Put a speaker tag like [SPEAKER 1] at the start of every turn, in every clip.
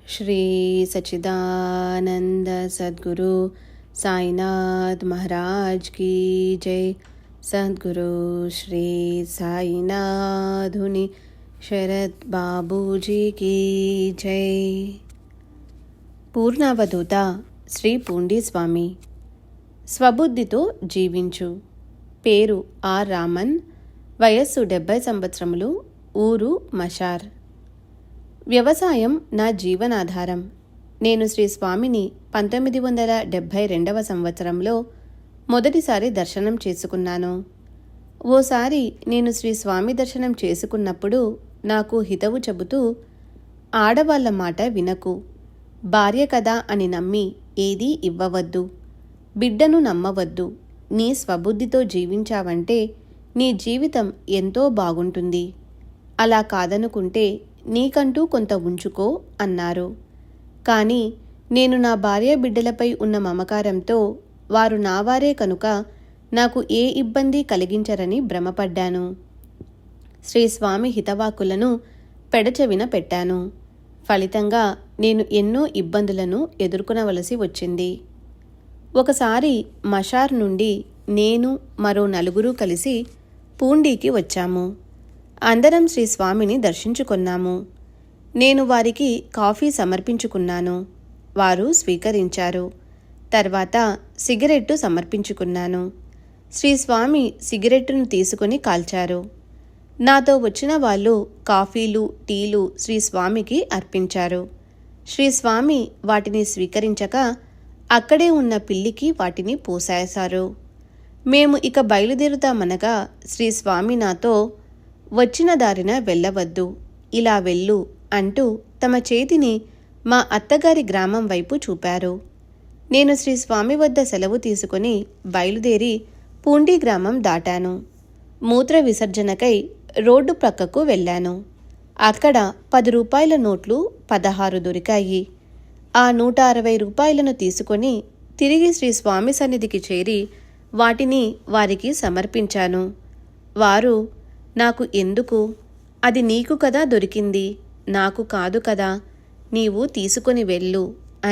[SPEAKER 1] श्री सच्चिदानंद सद्गुरु साईनाथ महाराज की जय। सद्गुरु श्री साईनाथुनि शरद बाबूजी की जय। పూర్ణావధూత శ్రీ పూండి స్వామి. స్వబుద్ధితో జీవించు. పేరు ఆర్ రామన్. వయస్సు 70 సంవత్సరములు. ఊరు మషార్. వ్యవసాయం నా జీవనాధారం. నేను శ్రీ స్వామిని 1972 సంవత్సరంలో మొదటిసారి దర్శనం చేసుకున్నాను. ఓసారి నేను శ్రీ స్వామి దర్శనం చేసుకున్నప్పుడు నాకు హితవు చెబుతూ, ఆడవాళ్ల మాట వినకు, భార్య కదా అని నమ్మి ఏదీ ఇవ్వవద్దు, బిడ్డను నమ్మవద్దు, నీ స్వబుద్ధితో జీవించావంటే నీ జీవితం ఎంతో బాగుంటుంది, అలా కాదనుకుంటే నీకంటూ కొంత ఉంచుకో అన్నారు. కానీ నేను నా భార్య బిడ్డలపై ఉన్న మమకారంతో వారు నావారే కనుక నాకు ఏ ఇబ్బంది కలిగించరని భ్రమపడ్డాను. శ్రీస్వామి హితవాకులను పెడచెవిన పెట్టాను. ఫలితంగా నేను ఎన్నో ఇబ్బందులను ఎదుర్కొనవలసి వచ్చింది. ఒకసారి మషార్ నుండి నేను మరో 4 కలిసి పూండీకి వచ్చాము. అందరం శ్రీ స్వామిని దర్శించుకున్నాము. నేను వారికి కాఫీ సమర్పించుకున్నాను. వారు స్వీకరించారు. తర్వాత సిగరెట్టు సమర్పించుకున్నాను. శ్రీస్వామి సిగరెట్టును తీసుకుని కాల్చారు. నాతో వచ్చిన వాళ్ళు కాఫీలు, టీలు శ్రీస్వామికి అర్పించారు. శ్రీస్వామి వాటిని స్వీకరించక అక్కడే ఉన్న పిల్లికి వాటిని పోసేశారు. మేము ఇక బయలుదేరుతామనగా శ్రీస్వామి నాతో, వచ్చిన దారిన వెళ్ళవద్దు, ఇలా వెళ్ళు అంటూ తమ చేతిని మా అత్తగారి గ్రామం వైపు చూపారు. నేను శ్రీస్వామి వద్ద సెలవు తీసుకుని బయలుదేరి పూండి గ్రామం దాటాను. మూత్ర విసర్జనకై రోడ్డు ప్రక్కకు వెళ్ళాను. అక్కడ 10 రూపాయల నోట్లు 16 దొరికాయి. ఆ 160 రూపాయలను తీసుకొని తిరిగి శ్రీస్వామి సన్నిధికి చేరి వాటిని వారికి సమర్పించాను. వారు, నాకు ఎందుకు, అది నీకు కదా దొరికింది, నాకు కాదు కదా, నీవు తీసుకొని వెళ్ళు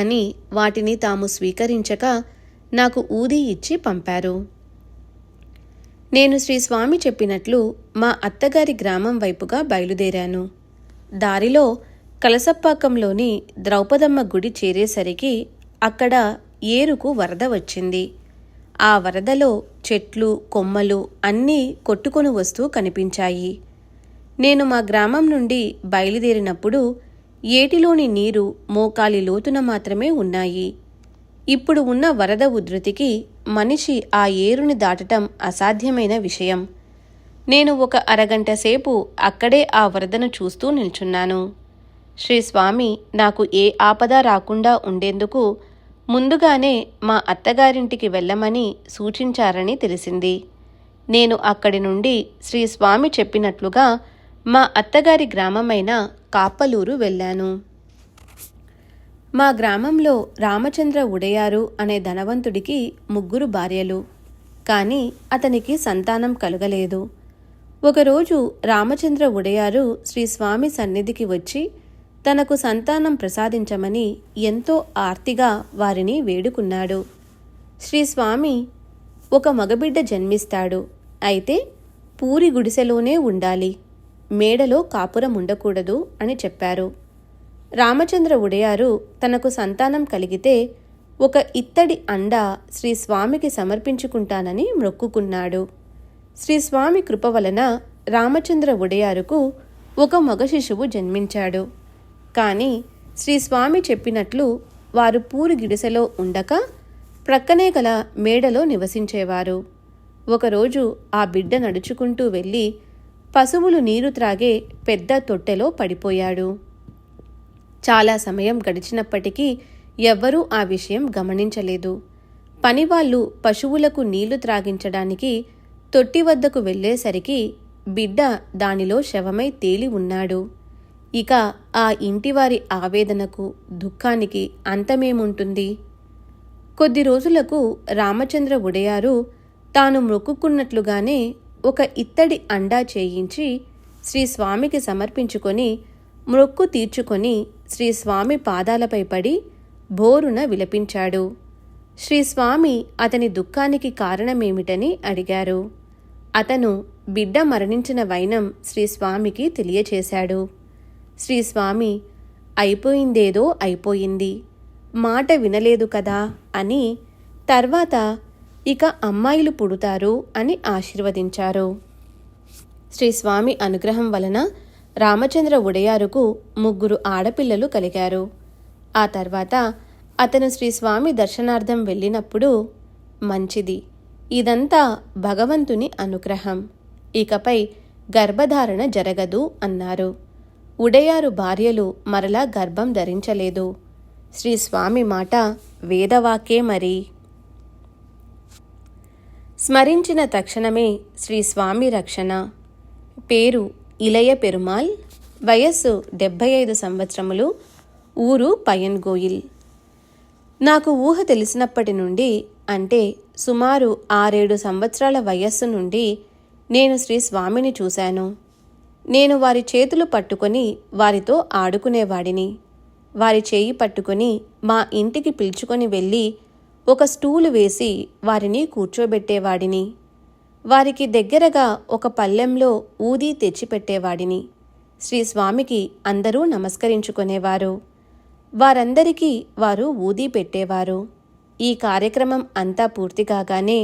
[SPEAKER 1] అని వాటిని తాము స్వీకరించక నాకు ఊది ఇచ్చి పంపారు. నేను శ్రీస్వామి చెప్పినట్లు మా అత్తగారి గ్రామం వైపుగా బయలుదేరాను. దారిలో కలసప్పాకంలోని ద్రౌపదమ్మ గుడి చేరేసరికి అక్కడ ఏరుకు వరద వచ్చింది. ఆ వరదలో చెట్లు, కొమ్మలు అన్నీ కొట్టుకొని వస్తూ కనిపించాయి. నేను మా గ్రామం నుండి బయలుదేరినప్పుడు ఏటిలోని నీరు మోకాలి లోతున మాత్రమే ఉన్నాయి. ఇప్పుడు ఉన్న వరద ఉధృతికి మనిషి ఆ ఏరుని దాటటం అసాధ్యమైన విషయం. నేను ఒక అరగంట సేపు అక్కడే ఆ వరదను చూస్తూ నిల్చున్నాను. శ్రీస్వామి నాకు ఏ ఆపద రాకుండా ఉండేందుకు ముందుగానే మా అత్తగారింటికి వెళ్ళమని సూచించారని తెలిసింది. నేను అక్కడి నుండి శ్రీస్వామి చెప్పినట్లుగా మా అత్తగారి గ్రామమైన కాపలూరు వెళ్ళాను. మా గ్రామంలో రామచంద్ర ఉడయారు అనే ధనవంతుడికి 3 భార్యలు. కానీ అతనికి సంతానం కలుగలేదు. ఒకరోజు రామచంద్ర ఉడయారు శ్రీస్వామి సన్నిధికి వచ్చి తనకు సంతానం ప్రసాదించమని ఎంతో ఆర్తిగా వారిని వేడుకున్నాడు. శ్రీస్వామి, ఒక మగబిడ్డ జన్మిస్తాడు, అయితే పూరి గుడిసెలోనే ఉండాలి, మేడలో కాపురం ఉండకూడదు అని చెప్పారు. రామచంద్ర ఉడయారు తనకు సంతానం కలిగితే ఒక ఇత్తడి అండ శ్రీస్వామికి సమర్పించుకుంటానని మొక్కుకున్నాడు. శ్రీస్వామి కృప వలన రామచంద్ర ఉడయారుకు ఒక మగ శిశువు జన్మించాడు. కానీ శ్రీస్వామి చెప్పినట్లు వారు పూరి గిడిసెలో ఉండక ప్రక్కనే గల మేడలో నివసించేవారు. ఒకరోజు ఆ బిడ్డ నడుచుకుంటూ వెళ్ళి పశువులు నీరు త్రాగే పెద్ద తొట్టెలో పడిపోయాడు. చాలా సమయం గడిచినప్పటికీ ఎవ్వరూ ఆ విషయం గమనించలేదు. పనివాళ్లు పశువులకు నీళ్లు త్రాగించడానికి తొట్టి వద్దకు వెళ్ళేసరికి బిడ్డ దానిలో శవమై తేలి ఉన్నాడు. ఇక ఆ ఇంటివారి ఆవేదనకు, దుఃఖానికి అంతమేముంటుంది? కొద్ది రోజులకు రామచంద్ర ఉడయారు తాను మొక్కుకున్నట్లుగానే ఒక ఇత్తడి అండా చేయించి శ్రీస్వామికి సమర్పించుకొని మొక్కు తీర్చుకొని శ్రీస్వామి పాదాలపై పడి బోరున విలపించాడు. శ్రీస్వామి అతని దుఃఖానికి కారణమేమిటని అడిగారు. అతను బిడ్డ మరణించిన వైనం శ్రీస్వామికి తెలియచేశాడు. శ్రీస్వామి, అయిపోయిందేదో అయిపోయింది, మాట వినలేదు కదా అని, తర్వాత ఇక అమ్మాయిలు పుడతారు అని ఆశీర్వదించారు. శ్రీస్వామి అనుగ్రహం వలన రామచంద్ర ఉడయారుకు 3 ఆడపిల్లలు కలిగారు. ఆ తర్వాత అతను శ్రీస్వామి దర్శనార్థం వెళ్ళినప్పుడు, మంచిది, ఇదంతా భగవంతుని అనుగ్రహం, ఇకపై గర్భధారణ జరగదు అన్నారు. ఉడయారు భార్యలు మరలా గర్భం ధరించలేదు. శ్రీస్వామి మాట వేదవాక్యే మరి. స్మరించిన తక్షణమే శ్రీస్వామి రక్షణ. పేరు ఇలయ పెరుమాల్. వయస్సు 75 సంవత్సరములు. ఊరు పయన్గోయిల్. నాకు ఊహ తెలిసినప్పటి నుండి, అంటే సుమారు 6-7 సంవత్సరాల వయస్సు నుండి నేను శ్రీస్వామిని చూశాను. నేను వారి చేతులు పట్టుకొని వారితో ఆడుకునేవాడిని. వారి చేయి పట్టుకొని మా ఇంటికి పిలుచుకొని వెళ్ళి ఒక స్టూలు వేసి వారిని కూర్చోబెట్టేవాడిని. వారికి దగ్గరగా ఒక పళ్ళెంలో ఊది తెచ్చిపెట్టేవాడిని. శ్రీస్వామికి అందరూ నమస్కరించుకునేవారు. వారందరికీ వారు ఊది పెట్టేవారు. ఈ కార్యక్రమం అంతా పూర్తి కాగానే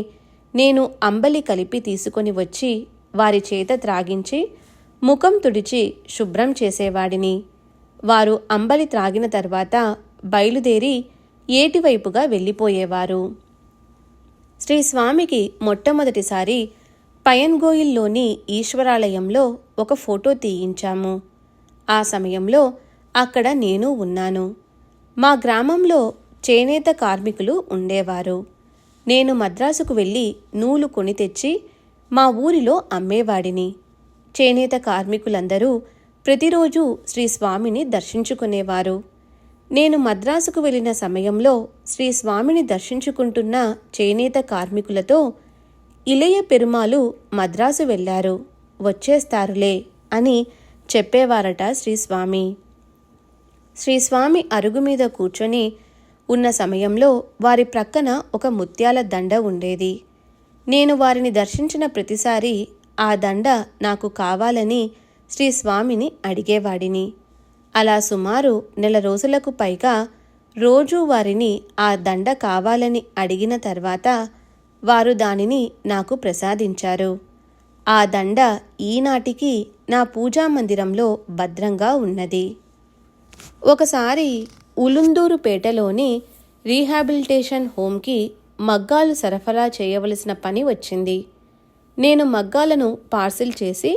[SPEAKER 1] నేను అంబలి కలిపి తీసుకొని వచ్చి వారి చేత త్రాగించి ముఖం తుడిచి శుభ్రం చేసేవాడిని. వారు అంబలి త్రాగిన తర్వాత బయలుదేరి ఏటివైపుగా వెళ్ళిపోయేవారు. శ్రీస్వామికి మొట్టమొదటిసారి పయన్గోయిల్లోని ఈశ్వరాలయంలో ఒక ఫోటో తీయించాము. ఆ సమయంలో అక్కడ నేను ఉన్నాను. మా గ్రామంలో చేనేత కార్మికులు ఉండేవారు. నేను మద్రాసుకు వెళ్ళి నూలు కొని తెచ్చి మా ఊరిలో అమ్మేవాడిని. చేనేత కార్మికులందరూ ప్రతిరోజు శ్రీస్వామిని దర్శించుకునేవారు. నేను మద్రాసుకు వెళ్ళిన సమయంలో శ్రీస్వామిని దర్శించుకుంటున్న చేనేత కార్మికులతో, ఇలయ పెరుమాలు మద్రాసు వెళ్ళారు, వచ్చేస్తారులే అని చెప్పేవారట శ్రీస్వామి. శ్రీస్వామి అరుగు మీద కూర్చొని ఉన్న సమయంలో వారి ప్రక్కన ఒక ముత్యాల దండ ఉండేది. నేను వారిని దర్శించిన ప్రతిసారి ఆ దండ నాకు కావాలని శ్రీస్వామిని అడిగేవాడిని. అలా సుమారు 1 నెల రోజులకు పైగా రోజూ వారిని ఆ దండ కావాలని అడిగిన తర్వాత వారు దానిని నాకు ప్రసాదించారు. ఆ దండ ఈనాటికి నా పూజా మందిరంలో భద్రంగా ఉన్నది. ఒకసారి ఉలుందూరుపేటలోని రీహాబిలిటేషన్ హోమ్కి మగ్గాలు సరఫరా చేయవలసిన పని వచ్చింది. నేను మగ్గాలను పార్సిల్ చేసి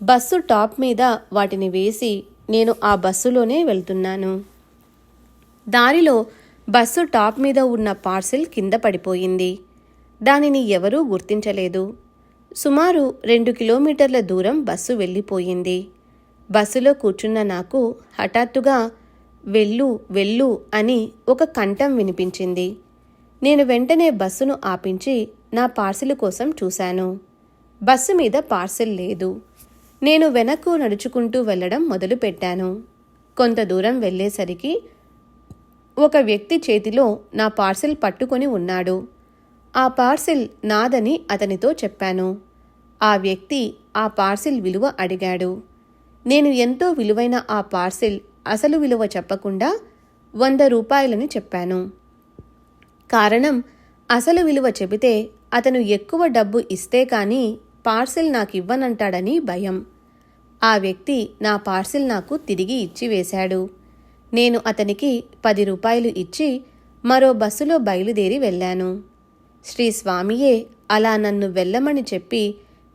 [SPEAKER 1] బస్సు టాప్ మీద వాటిని వేసి నేను ఆ బస్సులోనే వెళ్తున్నాను. దారిలో బస్సు టాప్ మీద ఉన్న పార్సిల్ కింద పడిపోయింది. దానిని ఎవరూ గుర్తించలేదు. సుమారు 2 కిలోమీటర్ల దూరం బస్సు వెళ్ళిపోయింది. బస్సులో కూర్చున్న నాకు హఠాత్తుగా వెళ్ళు వెళ్ళు అని ఒక కంఠం వినిపించింది. నేను వెంటనే బస్సును ఆపించి నా పార్సిల్ కోసం చూశాను. బస్సు మీద పార్సిల్ లేదు. నేను వెనక్కు నడుచుకుంటూ వెళ్ళడం మొదలుపెట్టాను. కొంత దూరం వెళ్ళేసరికి ఒక వ్యక్తి చేతిలో నా పార్సిల్ పట్టుకొని ఉన్నాడు. ఆ పార్సిల్ నాదని అతనితో చెప్పాను. ఆ వ్యక్తి ఆ పార్సిల్ విలువ అడిగాడు. నేను ఎంతో విలువైన ఆ పార్సిల్ అసలు విలువ చెప్పకుండా 100 రూపాయలని చెప్పాను. కారణం, అసలు విలువ చెబితే అతను ఎక్కువ డబ్బు ఇస్తే కానీ పార్సిల్ నాకివ్వనంటాడని భయం. ఆ వ్యక్తి నా పార్సిల్ నాకు తిరిగి ఇచ్చివేశాడు. నేను అతనికి 10 రూపాయలు ఇచ్చి మరో బస్సులో బయలుదేరి వెళ్ళాను. శ్రీస్వామియే అలా నన్ను వెళ్ళమని చెప్పి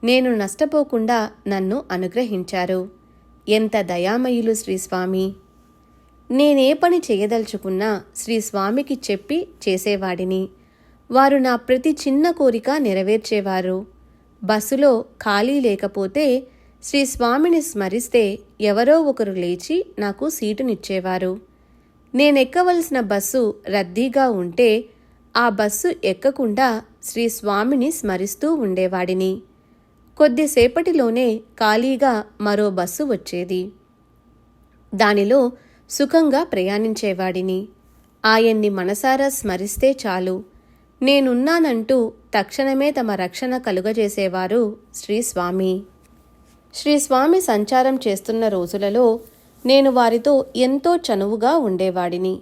[SPEAKER 1] నేను నష్టపోకుండా నన్ను అనుగ్రహించారు. ఎంత దయామయులు శ్రీస్వామి! నేనే పని చేయదలుచుకున్నా శ్రీస్వామికి చెప్పి చేసేవాడిని. వారు నా ప్రతి చిన్న కోరిక నెరవేర్చేవారు. బస్సులో ఖాళీ లేకపోతే శ్రీస్వామిని స్మరిస్తే ఎవరో ఒకరు లేచి నాకు సీటునిచ్చేవారు. నేనెక్కవలసిన బస్సు రద్దీగా ఉంటే ఆ బస్సు ఎక్కకుండా శ్రీస్వామిని స్మరిస్తూ ఉండేవాడిని. కొద్దిసేపటిలోనే ఖాళీగా మరో బస్సు వచ్చేది. దానిలో సుఖంగా ప్రయాణించేవాడిని. ఆయన్ని మనసారా స్మరిస్తే చాలు, నేనున్నానంటూ తక్షణమే తమ రక్షణ కలుగజేసేవారు శ్రీస్వామి. శ్రీస్వామి సంచారం చేస్తున్న రోజులలో నేను వారితో ఎంతో చనువుగా ఉండేవాడిని.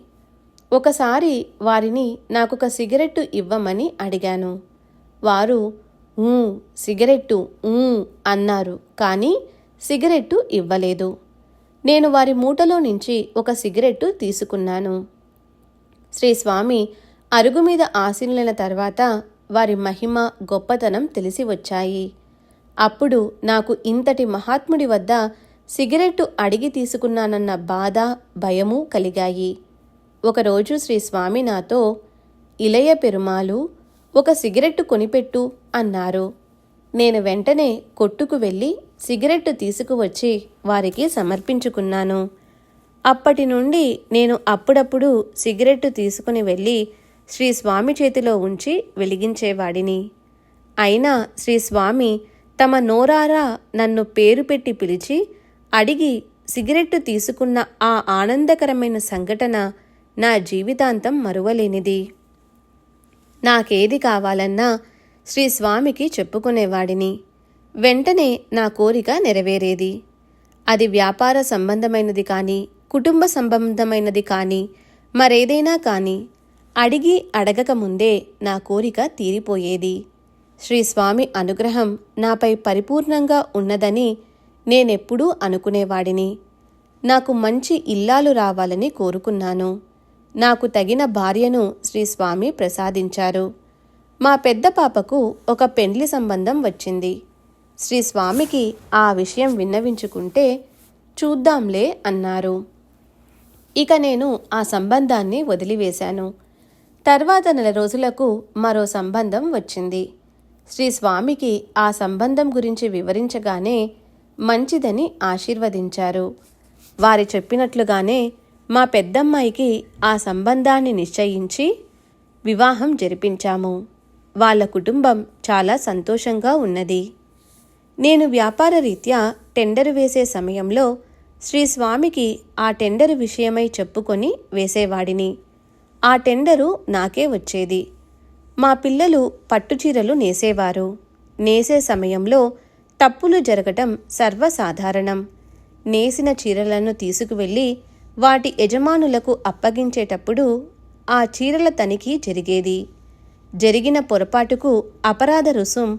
[SPEAKER 1] ఒకసారి వారిని నాకొక సిగరెట్టు ఇవ్వమని అడిగాను. వారు సిగరెట్టు అన్నారు, కానీ సిగరెట్టు ఇవ్వలేదు. నేను వారి మూటలో నుంచి ఒక సిగరెట్టు తీసుకున్నాను. శ్రీస్వామి అరుగు మీద ఆసీనులైన తర్వాత వారి మహిమ, గొప్పతనం తెలిసి వచ్చాయి. అప్పుడు నాకు ఇంతటి మహాత్ముడి వద్ద సిగరెట్టు అడిగి తీసుకున్నానన్న బాధ, భయము కలిగాయి. ఒకరోజు శ్రీస్వామి నాతో, ఇలయ పెరుమాలు, ఒక సిగరెట్టు కొనిపెట్టు అన్నారు. నేను వెంటనే కొట్టుకు వెళ్ళి సిగరెట్టు తీసుకువచ్చి వారికి సమర్పించుకున్నాను. అప్పటి నుండి నేను అప్పుడప్పుడు సిగరెట్టు తీసుకుని వెళ్ళి శ్రీస్వామి చేతిలో ఉంచి వెలిగించేవాడిని. అయినా శ్రీస్వామి తమ నోరారా నన్ను పేరు పెట్టి పిలిచి అడిగి సిగరెట్టు తీసుకున్న ఆ ఆనందకరమైన సంఘటన నా జీవితాంతం మరువలేనిది. నాకేది కావాలన్నా శ్రీస్వామికి చెప్పుకునేవాడిని. వెంటనే నా కోరిక నెరవేరేది. అది వ్యాపార సంబంధమైనది కానీ, కుటుంబ సంబంధమైనది కానీ, మరేదైనా కానీ అడిగి అడగకముందే నా కోరిక తీరిపోయేది. శ్రీస్వామి అనుగ్రహం నాపై పరిపూర్ణంగా ఉన్నదని నేనెప్పుడూ అనుకునేవాడిని. నాకు మంచి ఇల్లాలు రావాలని కోరుకున్నాను. నాకు తగిన భార్యను శ్రీస్వామి ప్రసాదించారు. మా పెద్ద పాపకు ఒక పెండ్లి సంబంధం వచ్చింది. శ్రీస్వామికి ఆ విషయం విన్నవించుకుంటే చూద్దాంలే అన్నారు. ఇక నేను ఆ సంబంధాన్ని వదిలివేశాను. తర్వాత 4 రోజులకు మరో సంబంధం వచ్చింది. శ్రీస్వామికి ఆ సంబంధం గురించి వివరించగానే మంచిదని ఆశీర్వదించారు. వారి చెప్పినట్లుగానే మా పెద్దమ్మాయికి ఆ సంబంధాన్ని నిశ్చయించి వివాహం జరిపించాము. వాళ్ళ కుటుంబం చాలా సంతోషంగా ఉన్నది. నేను వ్యాపార రీత్యా టెండరు వేసే సమయంలో శ్రీస్వామికి ఆ టెండరు విషయమై చెప్పుకొని వేసేవాడిని. ఆ టెండరు నాకే వచ్చేది. మా పిల్లలు పట్టుచీరలు నేసేవారు. నేసే సమయంలో తప్పులు జరగటం సర్వసాధారణం. నేసిన చీరలను తీసుకువెళ్ళి వాటి యజమానులకు అప్పగించేటప్పుడు ఆ చీరల తనిఖీ జరిగేది. జరిగిన పొరపాటుకు అపరాధ రుసుం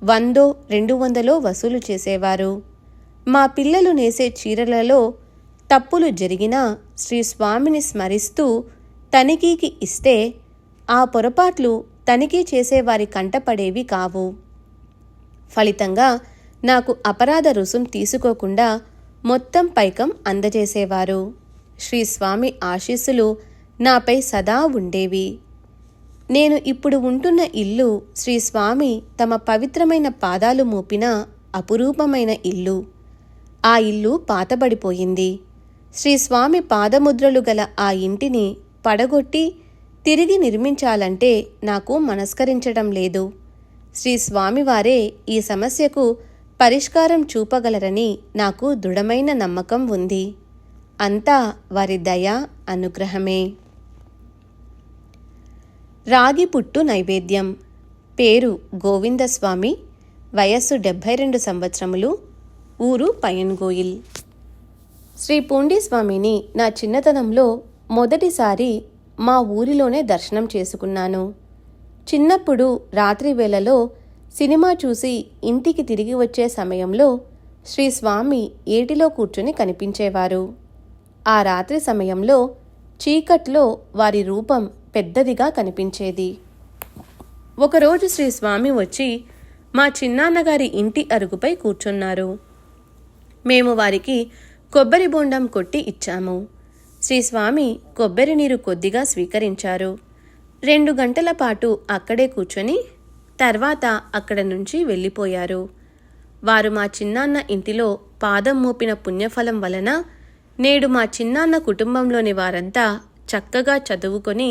[SPEAKER 1] 100-200 వసూలు చేసేవారు. మా పిల్లలు నేసే చీరలలో తప్పులు జరిగినా శ్రీస్వామిని స్మరిస్తూ తనిఖీకి ఇస్తే ఆ పొరపాట్లు తనిఖీ చేసేవారి కంటపడేవి కావు. ఫలితంగా నాకు అపరాధ రుసుం తీసుకోకుండా మొత్తం పైకం అందజేసేవారు. శ్రీస్వామి ఆశీస్సులు నాపై సదా ఉండేవి. నేను ఇప్పుడు ఉంటున్న ఇల్లు శ్రీస్వామి తమ పవిత్రమైన పాదాలు మోపిన అపురూపమైన ఇల్లు. ఆ ఇల్లు పాతబడిపోయింది. శ్రీస్వామి పాదముద్రలు గల ఆ ఇంటిని పడగొట్టి తిరిగి నిర్మించాలంటే నాకు మనస్కరించడం లేదు. శ్రీస్వామివారే ఈ సమస్యకు పరిష్కారం చూపగలరని నాకు దృఢమైన నమ్మకం ఉంది. అంతా వారి దయ, అనుగ్రహమే. రాగి పుట్టు నైవేద్యం. పేరు గోవిందస్వామి. వయస్సు 72 సంవత్సరములు. ఊరు పయన్గోయిల్. శ్రీ పూండీస్వామిని నా చిన్నతనంలో మొదటిసారి మా ఊరిలోనే దర్శనం చేసుకున్నాను. చిన్నప్పుడు రాత్రి వేళలో సినిమా చూసి ఇంటికి తిరిగి వచ్చే సమయంలో శ్రీస్వామి ఏటిలో కూర్చుని కనిపించేవారు. ఆ రాత్రి సమయంలో చీకట్లో వారి రూపం పెద్దదిగా కనిపించేది. ఒకరోజు శ్రీస్వామి వచ్చి మా చిన్నాన్నగారి ఇంటి అరుగుపై కూర్చున్నారు. మేము వారికి కొబ్బరి బోండం కొట్టి ఇచ్చాము. శ్రీస్వామి కొబ్బరి నీరు కొద్దిగా స్వీకరించారు. 2 గంటల పాటు అక్కడే కూర్చొని తర్వాత అక్కడ నుంచి వెళ్ళిపోయారు. వారు మా చిన్నాన్న ఇంటిలో పాదం మోపిన పుణ్యఫలం వలన నేడు మా చిన్నాన్న కుటుంబంలోని వారంతా చక్కగా చదువుకొని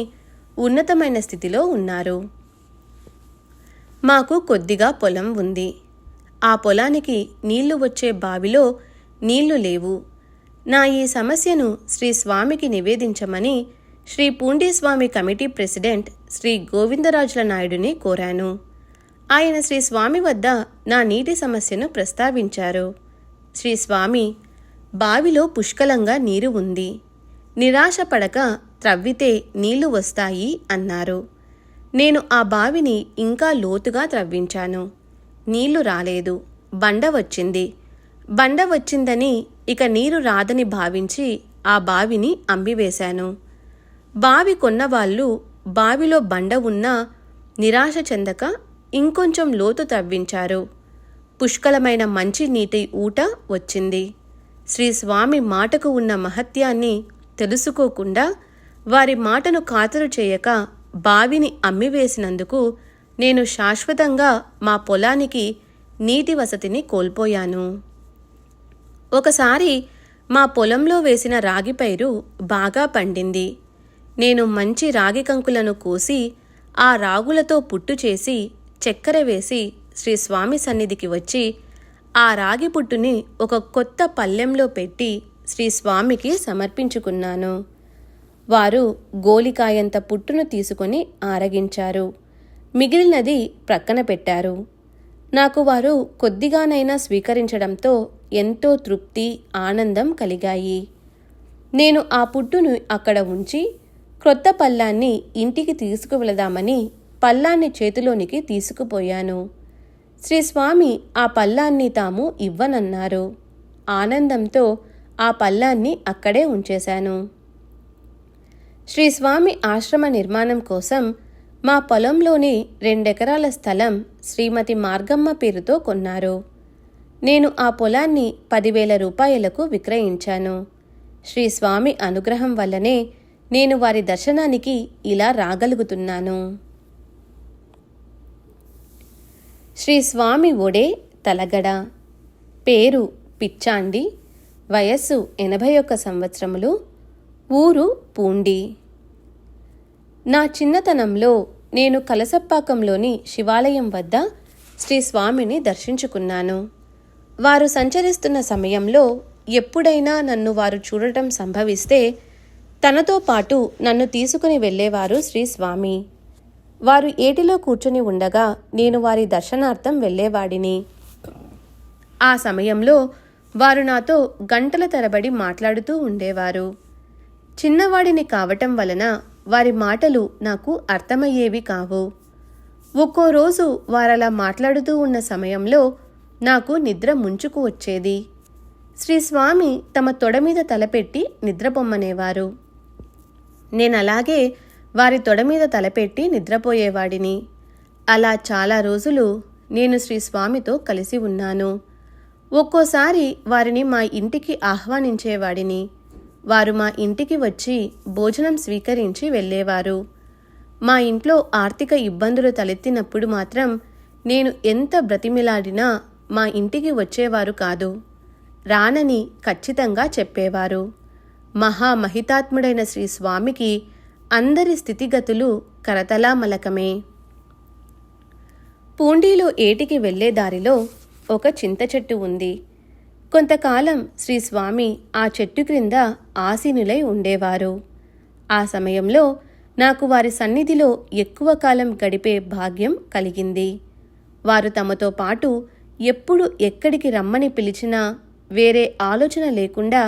[SPEAKER 1] ఉన్నతమైన స్థితిలో ఉన్నారు. మాకు కొద్దిగా పొలం ఉంది. ఆ పొలానికి నీళ్లు వచ్చే బావిలో నీళ్లు లేవు. నా ఈ సమస్యను శ్రీ స్వామికి నివేదించమని శ్రీ పూండీస్వామి కమిటీ ప్రెసిడెంట్ శ్రీ గోవిందరాజుల నాయుడుని కోరాను. ఆయన శ్రీ స్వామి వద్ద నా నీటి సమస్యను ప్రస్తావించారు. శ్రీ స్వామి, బావిలో పుష్కలంగా నీరు ఉంది, నిరాశ పడక త్రవ్వితే నీళ్లు వస్తాయి అన్నారు. నేను ఆ బావిని ఇంకా లోతుగా త్రవ్వించాను. నీళ్లు రాలేదు. బండ వచ్చింది. బండ వచ్చిందని ఇక నీరు రాదని భావించి ఆ బావిని అమ్మివేశాను. బావి కొన్నవాళ్ళు బావిలో బండ ఉన్నా నిరాశ చెందక ఇంకొంచెం లోతు త్రవ్వించారు. పుష్కలమైన మంచి నీటి ఊట వచ్చింది. శ్రీ స్వామి మాటకు ఉన్న మహత్యాన్ని తెలుసుకోకుండా వారి మాటను ఖాతరు చేయక బావిని అమ్మివేసినందుకు నేను శాశ్వతంగా మా పొలానికి నీటి వసతిని కోల్పోయాను. ఒకసారి మా పొలంలో వేసిన రాగి పైరు బాగా పండింది. నేను మంచి రాగి కంకులను కోసి ఆ రాగులతో పుట్టు చేసి చక్కెర వేసి శ్రీ స్వామి సన్నిధికి వచ్చి ఆ రాగి పుట్టుని ఒక కొత్త పళ్ళెంలో పెట్టి శ్రీ స్వామికి సమర్పించుకున్నాను. వారు గోలికాయంత పుట్టును తీసుకొని ఆరగించారు. మిగిలినది ప్రక్కన పెట్టారు. నాకు వారు కొద్దిగానైనా స్వీకరించడంతో ఎంతో తృప్తి, ఆనందం కలిగాయి. నేను ఆ పుట్టును అక్కడ ఉంచి క్రొత్త పళ్ళాన్ని ఇంటికి తీసుకువెళదామని పళ్ళాన్ని చేతిలోనికి తీసుకుపోయాను. శ్రీ స్వామి ఆ పళ్ళాన్ని తాము ఇవ్వనన్నారు. ఆనందంతో ఆ పళ్ళాన్ని అక్కడే ఉంచేశాను. శ్రీ స్వామి ఆశ్రమ నిర్మాణం కోసం మా పొలంలోని 2 ఎకరాల స్థలం శ్రీమతి మార్గమ్మ పేరుతో కొన్నారు. నేను ఆ పొలాన్ని 10,000 రూపాయలకు విక్రయించాను. శ్రీ స్వామి అనుగ్రహం వల్లనే నేను వారి దర్శనానికి ఇలా రాగలుగుతున్నాను. శ్రీ స్వామి ఒడే తలగడ. పేరు పిచ్చాండి. వయస్సు 81 సంవత్సరములు. ఊరు పూండి. నా చిన్నతనంలో నేను కలసప్పాకంలోని శివాలయం వద్ద శ్రీ స్వామిని దర్శించుకున్నాను. వారు సంచరిస్తున్న సమయంలో ఎప్పుడైనా నన్ను వారు చూడటం సంభవిస్తే తనతో పాటు నన్ను తీసుకుని వెళ్ళేవారు శ్రీ స్వామి. వారు ఏటిలో కూర్చుని ఉండగా నేను వారి దర్శనార్థం వెళ్ళేవాడిని. ఆ సమయంలో వారు నాతో గంటల తరబడి మాట్లాడుతూ ఉండేవారు. చిన్నవాడిని కావటం వలన వారి మాటలు నాకు అర్థమయ్యేవి కావు. ఒక్కో రోజు వారలా మాట్లాడుతూ ఉన్న సమయంలో నాకు నిద్ర ముంచుకు వచ్చేది. శ్రీ స్వామి తమ తొడ మీద తలపెట్టి నిద్రపొమ్మనేవారు. నేనలాగే వారి తొడ మీద తలపెట్టి నిద్రపోయేవాడిని. అలా చాలా రోజులు నేను శ్రీ స్వామితో కలిసి ఉన్నాను. ఒక్కోసారి వారిని మా ఇంటికి ఆహ్వానించేవాడిని. వారు మా ఇంటికి వచ్చి భోజనం స్వీకరించి వెళ్ళేవారు. మా ఇంట్లో ఆర్థిక ఇబ్బందులు తలెత్తినప్పుడు మాత్రం నేను ఎంత బ్రతిమిలాడినా మా ఇంటికి వచ్చేవారు కాదు. రానని ఖచ్చితంగా చెప్పేవారు. మహామహితాత్ముడైన శ్రీ స్వామికి అందరి స్థితిగతులు కరతలామలకమే. పూండీలో ఏటికి వెళ్లే దారిలో ఒక చింత చెట్టు ఉంది. కొంతకాలం శ్రీ స్వామి ఆ చెట్టు క్రింద ఆసీనులై ఉండేవారు. ఆ సమయంలో నాకు వారి సన్నిధిలో ఎక్కువ కాలం గడిపే భాగ్యం కలిగింది. వారు తమతో పాటు ఎప్పుడు ఎక్కడికి రమ్మని పిలిచినా వేరే ఆలోచన లేకుండా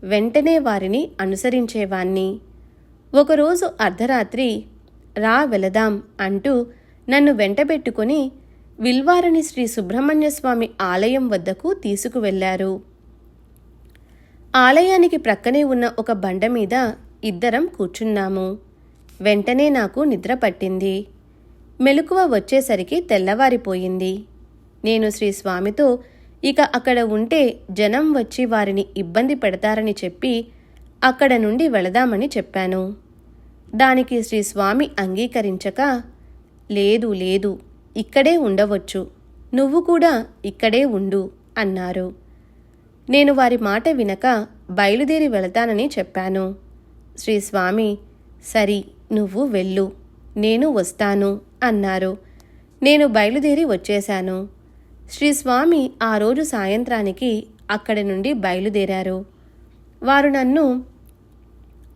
[SPEAKER 1] వెంటనే వారిని అనుసరించేవాణ్ణి. ఒకరోజు అర్ధరాత్రి రా వెళదాం అంటూ నన్ను వెంటబెట్టుకుని విల్వారణి శ్రీ సుబ్రహ్మణ్యస్వామి ఆలయం వద్దకు తీసుకువెళ్లారు. ఆలయానికి ప్రక్కనే ఉన్న ఒక బండ మీద ఇద్దరం కూర్చున్నాము. వెంటనే నాకు నిద్ర పట్టింది. మెలకువ వచ్చేసరికి తెల్లవారిపోయింది. నేను శ్రీ స్వామితో ఇక అక్కడ ఉంటే జనం వచ్చి వారిని ఇబ్బంది పెడతారని చెప్పి అక్కడ నుండి వెళదామని చెప్పాను. దానికి శ్రీ స్వామి అంగీకరించక, లేదు లేదు, ఇక్కడే ఉండవచ్చు, నువ్వు కూడా ఇక్కడే ఉండు అన్నారు. నేను వారి మాట వినక బయలుదేరి వెళతానని చెప్పాను. శ్రీ స్వామి, సరి, నువ్వు వెళ్ళు, నేను వస్తాను అన్నారు. నేను బయలుదేరి వచ్చేశాను. శ్రీ స్వామి ఆ రోజు సాయంత్రానికి అక్కడి నుండి బయలుదేరారు. వారు నన్ను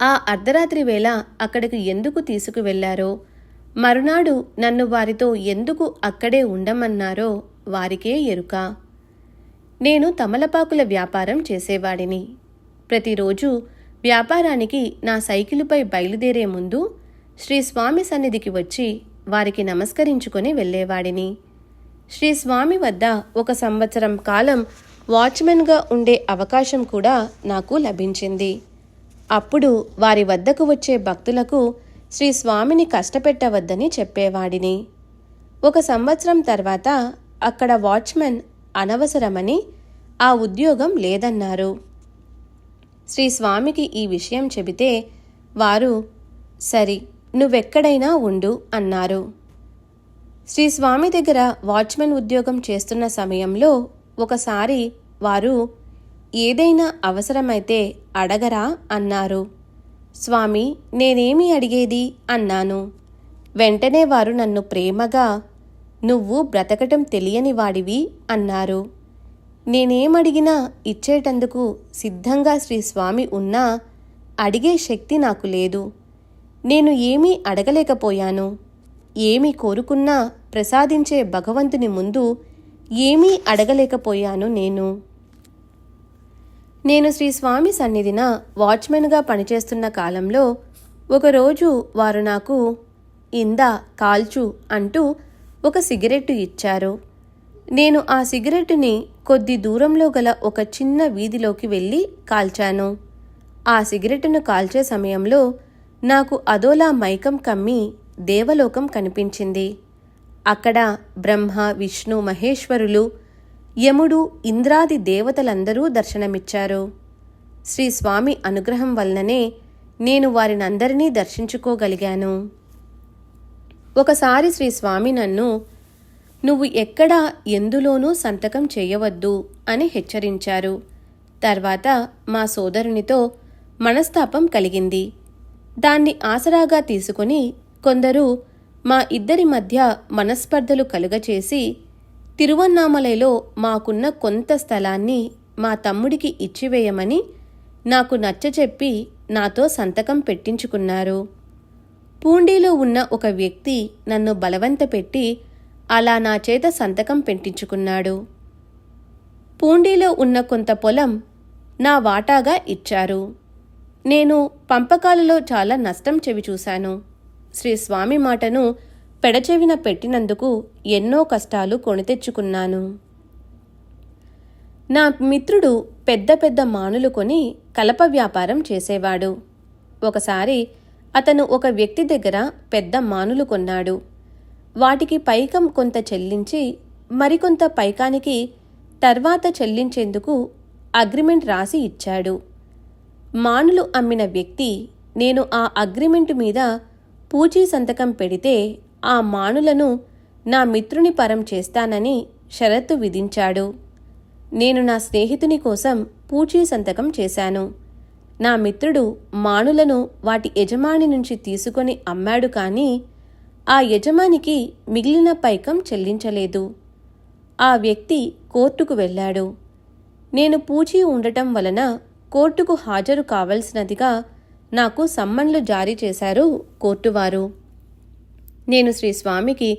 [SPEAKER 1] ఆ అర్ధరాత్రి వేళ అక్కడికి ఎందుకు తీసుకువెళ్లారో, మరునాడు నన్ను వారితో ఎందుకు అక్కడే ఉండమన్నారో వారికే ఎరుక. నేను తమలపాకుల వ్యాపారం చేసేవాడిని. ప్రతిరోజు వ్యాపారానికి నా సైకిలుపై బయలుదేరే ముందు శ్రీస్వామి సన్నిధికి వచ్చి వారికి నమస్కరించుకొని వెళ్ళేవాడిని. శ్రీస్వామి వద్ద 1 సంవత్సరం కాలం వాచ్మెన్గా ఉండే అవకాశం కూడా నాకు లభించింది. అప్పుడు వారి వద్దకు వచ్చే భక్తులకు శ్రీస్వామిని కష్టపెట్టవద్దని చెప్పేవాడిని. 1 సంవత్సరం తర్వాత అక్కడ వాచ్మెన్ అనవసరమని ఆ ఉద్యోగం లేదన్నారు. శ్రీస్వామికి ఈ విషయం చెబితే వారు సరి, నువ్వెక్కడైనా ఉండు అన్నారు. శ్రీస్వామి దగ్గర వాచ్మెన్ ఉద్యోగం చేస్తున్న సమయంలో ఒకసారి వారు ఏదైనా అవసరమైతే అడగరా అన్నారు. స్వామి, నేనేమి అడిగేది అన్నాను. వెంటనే వారు నన్ను ప్రేమగా, నువ్వు బ్రతకటం తెలియని వాడివి అన్నారు. నేనేమడిగినా ఇచ్చేటందుకు సిద్ధంగా శ్రీస్వామి ఉన్నా అడిగే శక్తి నాకు లేదు. నేను ఏమీ అడగలేకపోయాను. ఏమి కోరుకున్నా ప్రసాదించే భగవంతుని ముందు ఏమీ అడగలేకపోయాను. నేను శ్రీస్వామి సన్నిధిన వాచ్మెన్గా పనిచేస్తున్న కాలంలో ఒకరోజు వారు నాకు ఇందా కాల్చు అంటూ ఒక సిగరెట్టు ఇచ్చారు. నేను ఆ సిగరెట్టుని కొద్ది దూరంలో గల ఒక చిన్న వీధిలోకి వెళ్ళి కాల్చాను. ఆ సిగరెట్టును కాల్చే సమయంలో నాకు అదోలా మైకం కమ్మి దేవలోకం కనిపించింది. అక్కడ బ్రహ్మ, విష్ణు, మహేశ్వరులు, యముడు, ఇంద్రాది దేవతలందరూ దర్శనమిచ్చారు. శ్రీస్వామి అనుగ్రహం వల్లనే నేను వారినందరినీ దర్శించుకోగలిగాను. ఒకసారి శ్రీస్వామి నన్ను, నువ్వు ఎక్కడా ఎందులోనూ సంతకం చేయవద్దు అని హెచ్చరించారు. తర్వాత మా సోదరునితో మనస్తాపం కలిగింది. దాన్ని ఆసరాగా తీసుకుని కొందరు మా ఇద్దరి మధ్య మనస్పర్ధలు కలుగచేసి తిరువన్నామలైలో మాకున్న కొంత స్థలాన్ని మా తమ్ముడికి ఇచ్చివేయమని నాకు నచ్చచెప్పి నాతో సంతకం పెట్టించుకున్నారు. పూండీలో ఉన్న ఒక వ్యక్తి నన్ను బలవంతపెట్టి అలా నా చేత సంతకం పెట్టించుకున్నాడు. పూండీలో ఉన్న కొంత పొలం నా వాటాగా ఇచ్చారు. నేను పంపకాలలో చాలా నష్టం చవిచూశాను. శ్రీస్వామి మాటను పెడచెవిన పెట్టినందుకు ఎన్నో కష్టాలు కొని తెచ్చుకున్నాను. నా మిత్రుడు పెద్ద పెద్ద మానులు కొని కలప వ్యాపారం చేసేవాడు. ఒకసారి అతను ఒక వ్యక్తి దగ్గర పెద్ద మానులు కొన్నాడు. వాటికి పైకం కొంత చెల్లించి మరికొంత పైకానికి తర్వాత చెల్లించేందుకు అగ్రిమెంట్ రాసి ఇచ్చాడు. మానులు అమ్మిన వ్యక్తి నేను ఆ అగ్రిమెంటు మీద పూచీ సంతకం పెడితే ఆ మానులను నా మిత్రుని పరం చేస్తానని షరతు విధించాడు. నేను నా స్నేహితుని కోసం పూచీ సంతకం చేశాను. నా మిత్రుడు మానులను వాటి యజమాని నుంచి తీసుకొని అమ్మాడు, కానీ ఆ యజమానికి మిగిలిన పైకం చెల్లించలేదు. ఆ వ్యక్తి కోర్టుకు వెళ్ళాడు. నేను పూచీ ఉండటం వలన కోర్టుకు హాజరు కావలసినదిగా నాకు సమ్మన్లు జారీ చేశారు కోర్టువారు. నేను శ్రీస్వామికి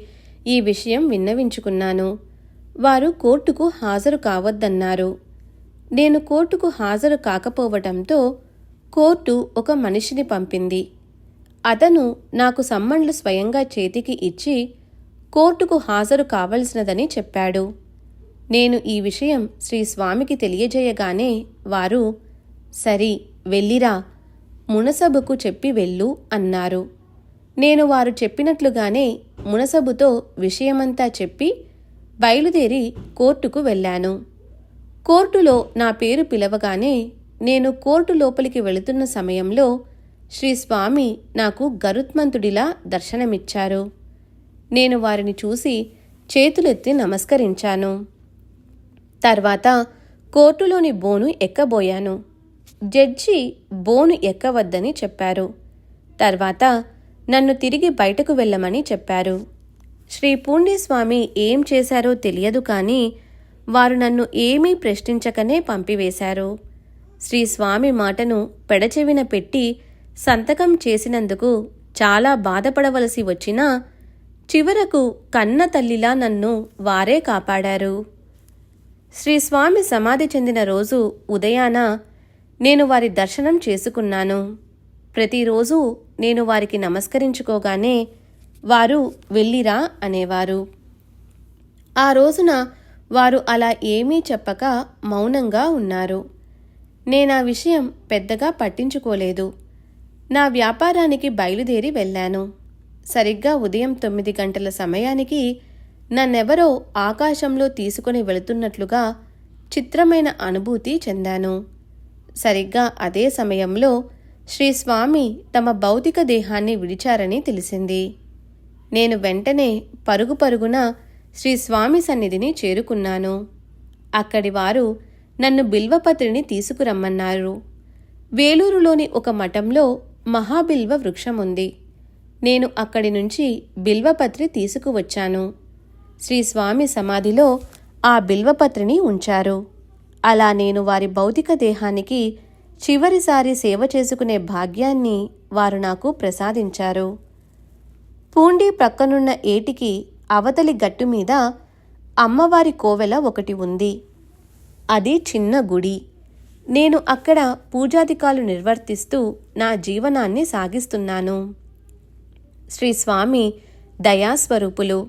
[SPEAKER 1] ఈ విషయం విన్నవించుకున్నాను. వారు కోర్టుకు హాజరు కావద్దన్నారు. నేను కోర్టుకు హాజరు కాకపోవటంతో కోర్టు ఒక మనిషిని పంపింది. అతను నాకు సమ్మన్లు స్వయంగా చేతికి ఇచ్చి కోర్టుకు హాజరు కావలసినదని చెప్పాడు. నేను ఈ విషయం శ్రీస్వామికి తెలియజేయగానే వారు, సరి, వెళ్ళిరా, మునసబుకు చెప్పి వెళ్ళు అన్నారు. నేను వారు చెప్పినట్లుగానే మునసబుతో విషయమంతా చెప్పి బయలుదేరి కోర్టుకు వెళ్ళాను. కోర్టులో నా పేరు పిలవగానే నేను కోర్టు లోపలికి వెళుతున్న సమయంలో శ్రీస్వామి నాకు గరుత్మంతుడిలా దర్శనమిచ్చారు. నేను వారిని చూసి చేతులెత్తి నమస్కరించాను. తర్వాత కోర్టులోని బోను ఎక్కబోయాను. జడ్జి బోను ఎక్కవద్దని చెప్పారు. తర్వాత నన్ను తిరిగి బయటకు వెళ్ళమని చెప్పారు. శ్రీ పూండీస్వామి ఏం చేశారో తెలియదు, కానీ వారు నన్ను ఏమీ ప్రశ్నించకనే పంపివేశారు. శ్రీ స్వామి మాటను పెడచెవిన పెట్టి సంతకం చేసినందుకు చాలా బాధపడవలసి వచ్చినా చివరకు కన్న తల్లిలా నన్ను వారే కాపాడారు. శ్రీస్వామి సమాధి చెందిన రోజు ఉదయాన నేను వారి దర్శనం చేసుకున్నాను. ప్రతిరోజు నేను వారికి నమస్కరించుకోగానే వారు వెళ్ళిరా అనేవారు. ఆ రోజున వారు అలా ఏమీ చెప్పక మౌనంగా ఉన్నారు. నేనా విషయం పెద్దగా పట్టించుకోలేదు. నా వ్యాపారానికి బయలుదేరి వెళ్ళాను. సరిగ్గా ఉదయం 9 గంటల సమయానికి నన్నెవరో ఆకాశంలో తీసుకుని వెళుతున్నట్లుగా చిత్రమైన అనుభూతి చెందాను. సరిగ్గా అదే సమయంలో శ్రీస్వామి తమ భౌతిక దేహాన్ని విడిచారని తెలిసింది. నేను వెంటనే పరుగు పరుగున శ్రీస్వామి సన్నిధిని చేరుకున్నాను. అక్కడి వారు నన్ను బిల్వపత్రిని తీసుకురమ్మన్నారు. వేలూరులోని ఒక మఠంలో మహాబిల్వ వృక్షముంది. నేను అక్కడి నుంచి బిల్వపత్రి తీసుకువచ్చాను. శ్రీస్వామి సమాధిలో ఆ బిల్వపత్రిని ఉంచారు. అలా నేను వారి భౌతిక దేహానికి చివరిసారి సేవ చేసుకునే భాగ్యాన్ని వారు నాకు ప్రసాదించారు. పూండి ప్రక్కనున్న ఏటికి అవతలి గట్టుమీద అమ్మవారి కోవెల ఒకటి ఉంది. అది చిన్న గుడి. నేను అక్కడ పూజాధికాలు నిర్వర్తిస్తూ నా జీవనాన్ని సాగిస్తున్నాను. శ్రీస్వామి దయాస్వరూపులు.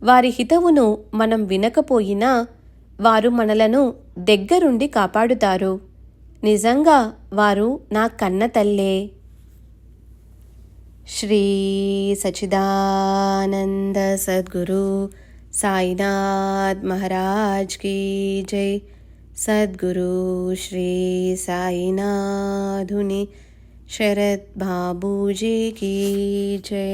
[SPEAKER 1] వారి హితవును మనం వినకపోయినా వారు మనలను దగ్గరుండి కాపాడుతారు. నిజంగా వారు నా కన్న తల్లే. శ్రీ సచ్చిదానంద సద్గురు సాయినాథ్ మహారాజ్ కీ జై. సద్గురు శ్రీ సాయినాథుని శరత్ బాబూజీ కీ జై.